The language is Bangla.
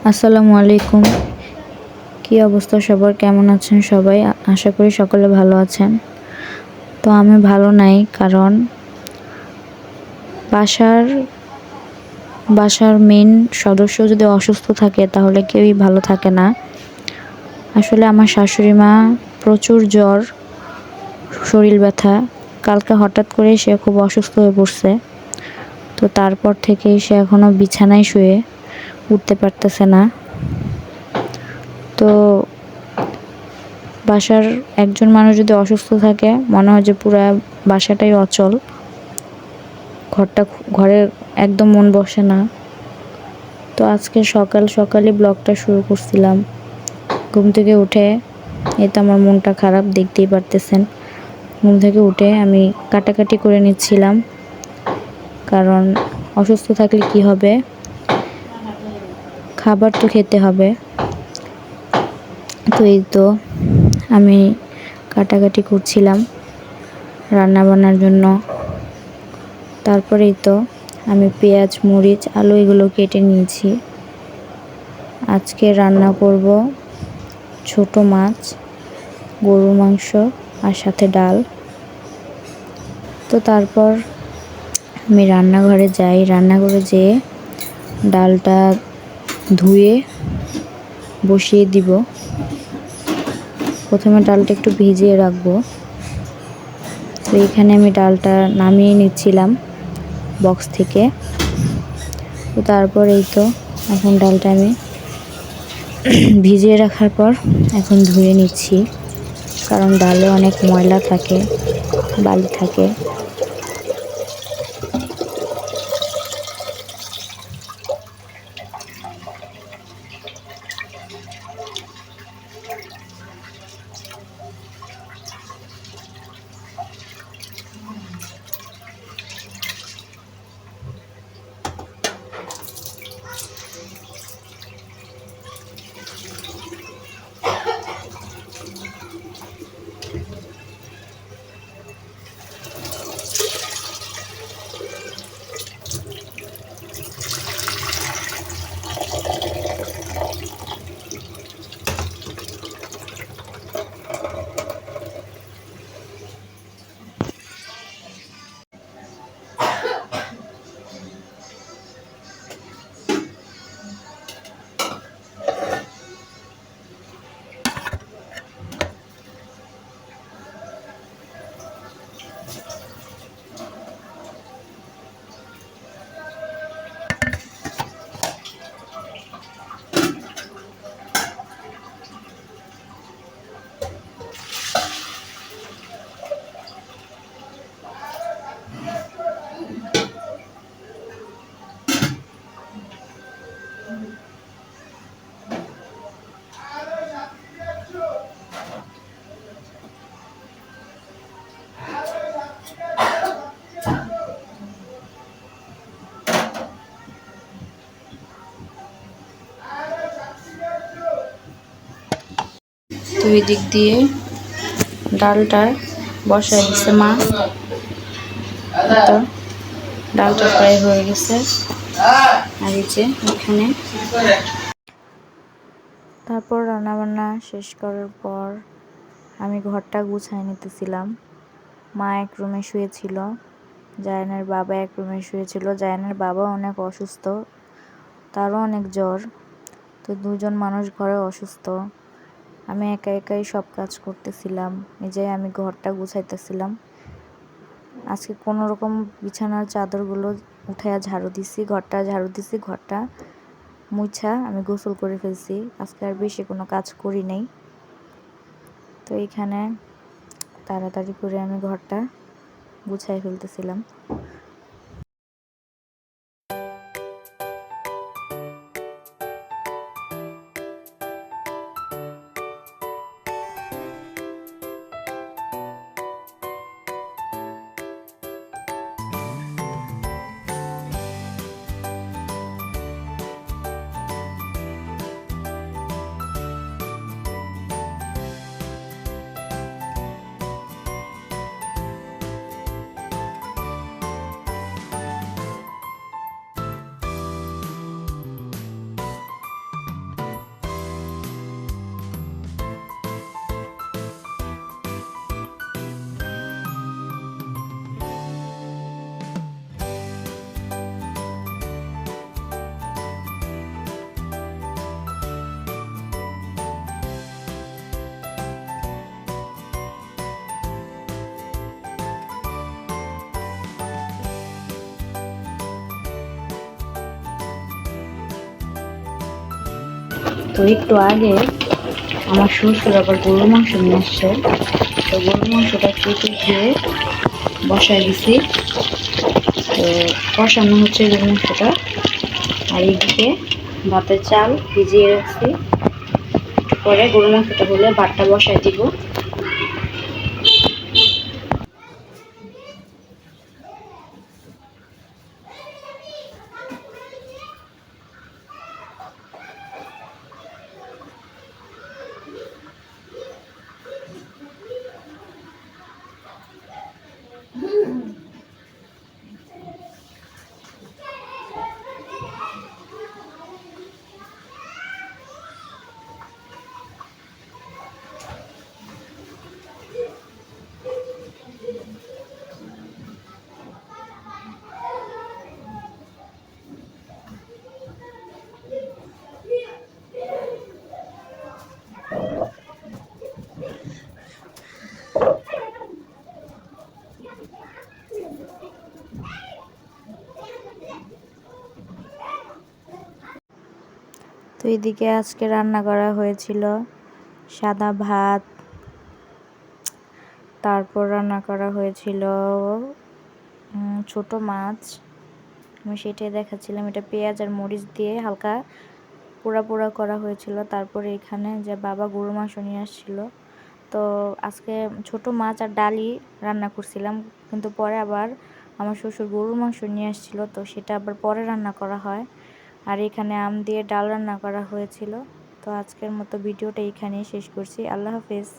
আসসালামু আলাইকুম। কি অবস্থা সবার, কেমন আছেন সবাই? আশা করি সকলে ভালো আছেন। তো আমি ভালো নাই, কারণ বাসার বাসার মেইন সদস্য যদি অসুস্থ থাকে তাহলে কেউই ভালো থাকে না। আসলে আমার শাশুড়ি মা প্রচুর জ্বর, শরীর ব্যথা। কালকে হঠাৎ করে সে খুব অসুস্থ হয়ে পড়ছে। তো তারপর থেকেই সে এখনও বিছানায় শুয়ে উঠতে পারতেছে না। তো বাসার একজন মানুষ যদি অসুস্থ থাকে, মনে হয় যে পুরা বাসাটাই অচল। ঘরে একদম মন বসে না। তো আজকে সকাল সকালই ব্লগটা শুরু করছিলাম। ঘুম থেকে উঠে এই তো আমার মনটা খারাপ, দেখতেই পারতেছেন। ঘুম থেকে উঠে আমি কাটাকাটি করে নিচ্ছিলাম, কারণ অসুস্থ থাকলে কি হবে, খাবার তো খেতে হবে। তো এই তো আমি কাটাকাটি করছিলাম রান্না বান্নার জন্য। তারপরেই তো আমি পেঁয়াজ, মরিচ, আলু এগুলো কেটে নিয়েছি। আজকে রান্না করব ছোট মাছ, গরুর মাংস আর সাথে ডাল। তো তারপর আমি রান্নাঘরে যাই। রান্নাঘরে যেয়ে ডালটা ধুয়ে বসিয়ে দিব। প্রথমে ডালটা একটু ভিজিয়ে রাখবো। তো এইখানে আমি ডালটা নামিয়ে নিচ্ছিলাম বক্স থেকে। তো তারপর এই তো এখন ডালটা আমি ভিজিয়ে রাখার পর এখন ধুয়ে নিচ্ছি, কারণ ডালে অনেক ময়লা থাকে, বালি থাকে। দুই দিক দিয়ে ডালটা বসায় দিচ্ছে মা। তো ডালটা ফ্রাই হয়ে গেছে। আর এই যে এখানে তারপর রান্নাবান্না শেষ করার পর আমি ঘরটা গুছাই নিতেছিলাম। মা এক রুমে শুয়েছিল, জায়ানের বাবা এক রুমে শুয়েছিল। জায়ানের বাবা অনেক অসুস্থ, তারও অনেক জ্বর। তো দুজন মানুষ ঘরে অসুস্থ। আমি একা একাই সব কাজ করতেছিলাম, নিজে আমি ঘরটা গুছাইতেছিলাম। আজকে কোনো রকম বিছানার চাদরগুলো উঠাইয়া ঝাড়ু দিছি, ঘরটা ঝাড়ু দিছি, ঘরটা মুছা আমি গোসল করে ফেলছি। আজকে আর বেশি কোনো কাজ করি নাই। তো এইখানে তাড়াতাড়ি করে আমি ঘরটা গুছাই ফেলতেছিলাম। তো একটু আগে আমার শ্বশুর আবার গরুর মাংস নিয়ে আসছে, তো গরুর মাংসটা কেটে ধুয়ে বসায় দিছি। তো কষানো হচ্ছে গরুর মাংসটা, আর এইদিকে ভাতের চাল ভিজিয়ে রাখছি, একটু পরে গরুর মাংসটা হলে ভাতটা বসায় দিব। তো এদিকে আজকে রান্না করা হয়েছিল সাদা ভাত, তারপর রান্না করা হয়েছিল ছোট মাছ, আমি সেটাই দেখাচ্ছিলাম। এটা পেঁয়াজ আর মরিচ দিয়ে হালকা পোড়া পোড়া করা হয়েছিল। তারপরে এখানে যে বাবা গরুর মাংস নিয়ে আসছিল, তো আজকে ছোট মাছ আর ডালি রান্না করছিলাম, কিন্তু পরে আবার আমার শ্বশুর গরুর মাংস নিয়ে আসছিল, তো সেটা আবার পরে রান্না করা হয়। আর এখানে আম দিয়ে ডাল রান্না করা হয়েছিল। তো আজকের মতো ভিডিওটা এখানেই শেষ করছি। আল্লাহ হাফেজ।